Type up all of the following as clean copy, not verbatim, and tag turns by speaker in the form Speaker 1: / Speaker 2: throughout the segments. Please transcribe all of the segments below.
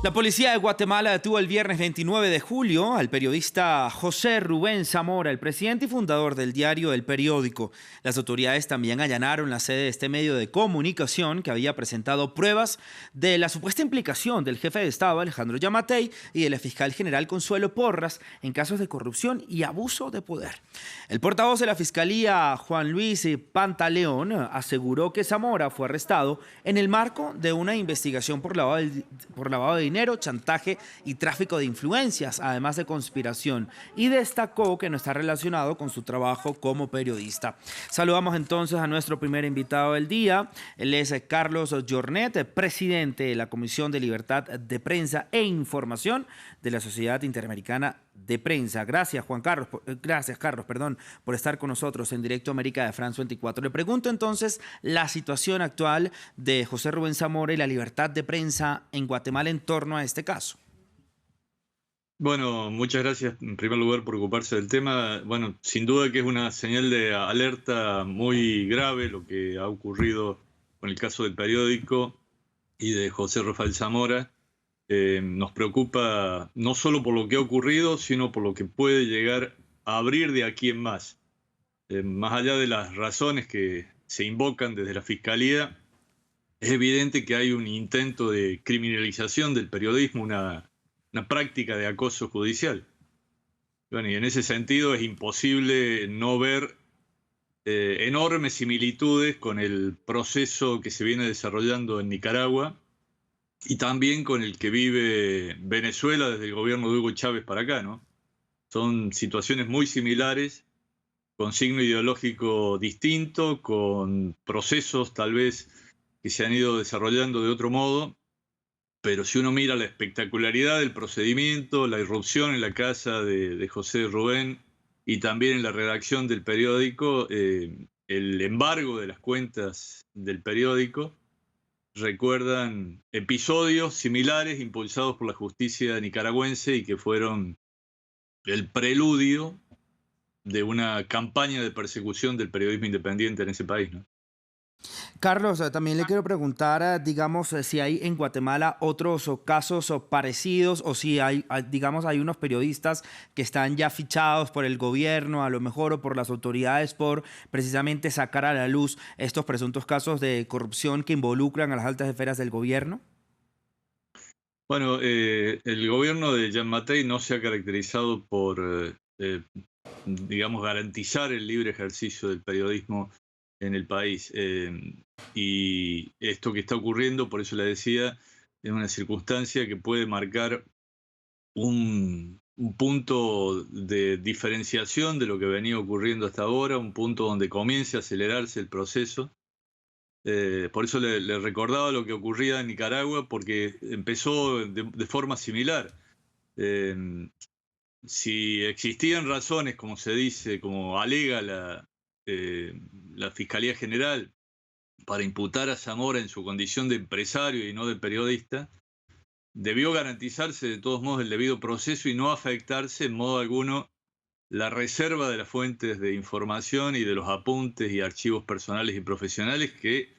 Speaker 1: La policía de Guatemala detuvo el viernes 29 de julio al periodista José Rubén Zamora, el presidente y fundador del diario El Periódico. Las autoridades también allanaron la sede de este medio de comunicación que había presentado pruebas de la supuesta implicación del jefe de Estado, Alejandro Yamatei, y del fiscal general Consuelo Porras en casos de corrupción y abuso de poder. El portavoz de la Fiscalía, Juan Luis Pantaleón, aseguró que Zamora fue arrestado en el marco de una investigación por lavado de dinero, chantaje y tráfico de influencias, además de conspiración, y destacó que no está relacionado con su trabajo como periodista. Saludamos entonces a nuestro primer invitado del día. Él es Carlos Jornet, presidente de la Comisión de Libertad de Prensa e Información de la Sociedad Interamericana de Prensa. Gracias, Carlos, por estar con nosotros en Directo América de France 24. Le pregunto entonces la situación actual de José Rubén Zamora y la libertad de prensa en Guatemala en torno a este caso.
Speaker 2: Bueno, muchas gracias en primer lugar por ocuparse del tema. Bueno, sin duda que es una señal de alerta muy grave lo que ha ocurrido con el caso del periódico y de José Rafael Zamora. Nos preocupa no solo por lo que ha ocurrido, sino por lo que puede llegar a abrir de aquí en más. Más allá de las razones que se invocan desde la Fiscalía, es evidente que hay un intento de criminalización del periodismo, una práctica de acoso judicial. Bueno, y en ese sentido es imposible no ver enormes similitudes con el proceso que se viene desarrollando en Nicaragua y también con el que vive Venezuela desde el gobierno de Hugo Chávez para acá, ¿no? Son situaciones muy similares, con signo ideológico distinto, con procesos tal vez que se han ido desarrollando de otro modo, pero si uno mira la espectacularidad del procedimiento, la irrupción en la casa de José Rubén y también en la redacción del periódico, el embargo de las cuentas del periódico, recuerdan episodios similares impulsados por la justicia nicaragüense y que fueron el preludio de una campaña de persecución del periodismo independiente en ese país, ¿no?
Speaker 1: Carlos, también le quiero preguntar, digamos, si hay en Guatemala otros casos parecidos o si digamos, hay unos periodistas que están ya fichados por el gobierno, a lo mejor, o por las autoridades por precisamente sacar a la luz estos presuntos casos de corrupción que involucran a las altas esferas del gobierno.
Speaker 2: Bueno, el gobierno de Jean Mattei no se ha caracterizado por, digamos, garantizar el libre ejercicio del periodismo en el país. Y esto que está ocurriendo, por eso le decía, es una circunstancia que puede marcar un punto de diferenciación de lo que venía ocurriendo hasta ahora, un punto donde comience a acelerarse el proceso. Por eso le recordaba lo que ocurría en Nicaragua, porque empezó de forma similar. Eh, si existían razones, como se dice, como alega la Fiscalía General, para imputar a Zamora en su condición de empresario y no de periodista, debió garantizarse de todos modos el debido proceso y no afectarse en modo alguno la reserva de las fuentes de información y de los apuntes y archivos personales y profesionales que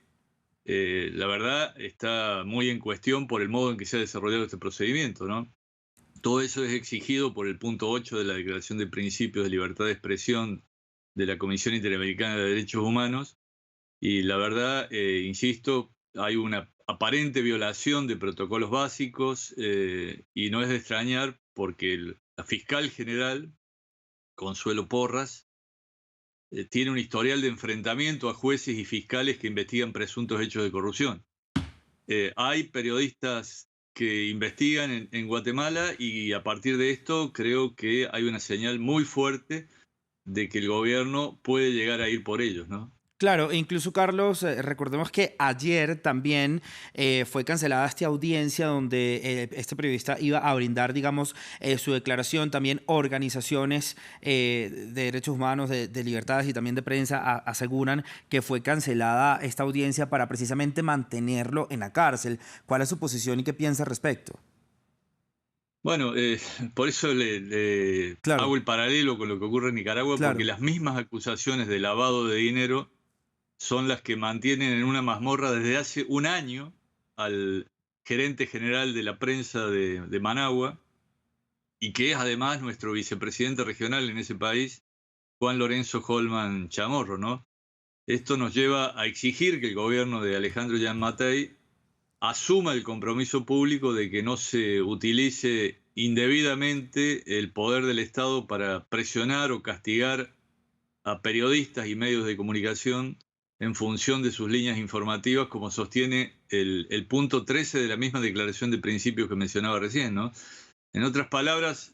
Speaker 2: la verdad está muy en cuestión por el modo en que se ha desarrollado este procedimiento, ¿no? Todo eso es exigido por el punto 8 de la Declaración de Principios de Libertad de Expresión de la Comisión Interamericana de Derechos Humanos y la verdad, insisto, hay una aparente violación de protocolos básicos y no es de extrañar porque la fiscal general, Consuelo Porras, tiene un historial de enfrentamiento a jueces y fiscales que investigan presuntos hechos de corrupción. Hay periodistas que investigan en Guatemala y a partir de esto creo que hay una señal muy fuerte de que el gobierno puede llegar a ir por ellos, ¿no?
Speaker 1: Claro, e incluso Carlos, recordemos que ayer también fue cancelada esta audiencia donde este periodista iba a brindar, digamos, su declaración. También organizaciones de derechos humanos, de libertades y también de prensa aseguran que fue cancelada esta audiencia para precisamente mantenerlo en la cárcel. ¿Cuál es su posición y qué piensa al respecto?
Speaker 2: Bueno, por eso le
Speaker 1: Claro,
Speaker 2: hago el paralelo con lo que ocurre en Nicaragua, porque
Speaker 1: claro.
Speaker 2: las mismas acusaciones de lavado de dinero son las que mantienen en una mazmorra desde hace un año al gerente general de la prensa de Managua, y que es además nuestro vicepresidente regional en ese país, Juan Lorenzo Holman Chamorro, ¿no? Esto nos lleva a exigir que el gobierno de Alejandro Gianmattei asuma el compromiso público de que no se utilice indebidamente el poder del Estado para presionar o castigar a periodistas y medios de comunicación en función de sus líneas informativas, como sostiene el punto 13 de la misma declaración de principios que mencionaba recién, ¿no? En otras palabras,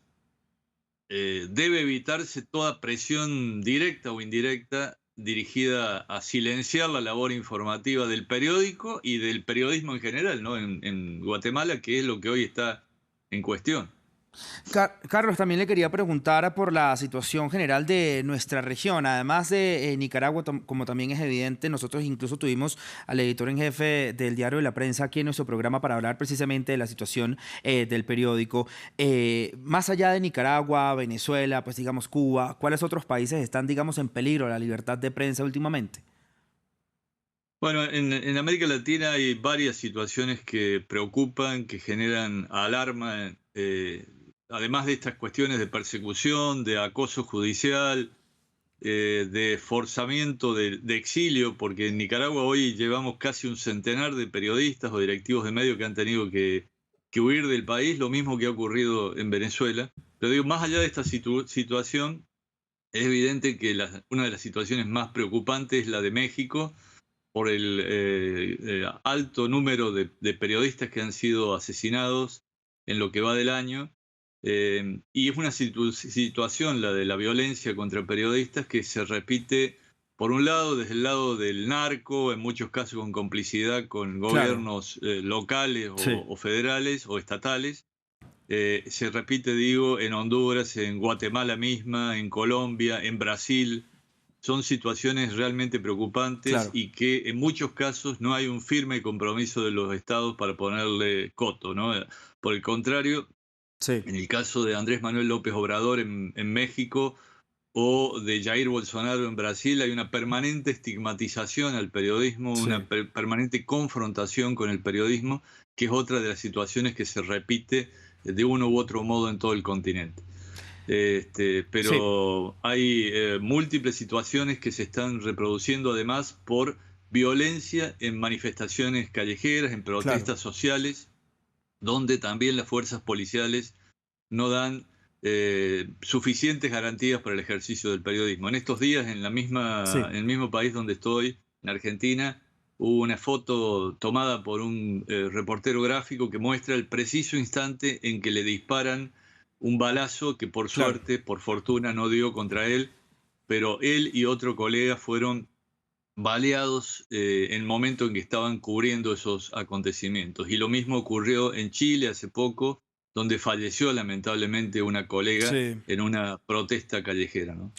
Speaker 2: debe evitarse toda presión directa o indirecta dirigida a silenciar la labor informativa del periódico y del periodismo en general, ¿no? En Guatemala, que es lo que hoy está en cuestión.
Speaker 1: Carlos, también le quería preguntar por la situación general de nuestra región. Además de Nicaragua, como también es evidente, nosotros incluso tuvimos al editor en jefe del Diario de la Prensa aquí en nuestro programa para hablar precisamente de la situación del periódico. Más allá de Nicaragua, Venezuela, pues digamos Cuba, ¿cuáles otros países están, digamos, en peligro la libertad de prensa últimamente?
Speaker 2: Bueno, en América Latina hay varias situaciones que preocupan, que generan alarma, además de estas cuestiones de persecución, de acoso judicial, de forzamiento de exilio, porque en Nicaragua hoy llevamos casi un centenar de periodistas o directivos de medios que han tenido que huir del país, lo mismo que ha ocurrido en Venezuela. Pero digo, más allá de esta situación, es evidente que una de las situaciones más preocupantes es la de México, por el alto número de periodistas que han sido asesinados en lo que va del año. Y es una situación, la de la violencia contra periodistas, que se repite, por un lado, desde el lado del narco, en muchos casos con complicidad con
Speaker 1: Claro,
Speaker 2: gobiernos locales
Speaker 1: sí.
Speaker 2: o federales o estatales. Se repite, digo, en Honduras, en Guatemala misma, en Colombia, en Brasil. Son situaciones realmente preocupantes
Speaker 1: Claro,
Speaker 2: y que en muchos casos no hay un firme compromiso de los estados para ponerle coto, ¿no? Por el contrario,
Speaker 1: sí,
Speaker 2: en el caso de Andrés Manuel López Obrador en México o de Jair Bolsonaro en Brasil, hay una permanente estigmatización al periodismo,
Speaker 1: sí.
Speaker 2: una permanente confrontación con el periodismo, que es otra de las situaciones que se repite de uno u otro modo en todo el continente.
Speaker 1: Sí,
Speaker 2: Pero hay múltiples situaciones que se están reproduciendo además por violencia en manifestaciones callejeras, en
Speaker 1: claro.
Speaker 2: protestas sociales, donde también las fuerzas policiales no dan suficientes garantías para el ejercicio del periodismo. En estos días,
Speaker 1: Sí.
Speaker 2: en el mismo país donde estoy, en Argentina, hubo una foto tomada por un reportero gráfico que muestra el preciso instante en que le disparan un balazo que por
Speaker 1: Claro.
Speaker 2: suerte, por fortuna, no dio contra él, pero él y otro colega fueron baleados en el momento en que estaban cubriendo esos acontecimientos. Y lo mismo ocurrió en Chile hace poco, donde falleció lamentablemente una colega
Speaker 1: Sí.
Speaker 2: en una protesta callejera, ¿no?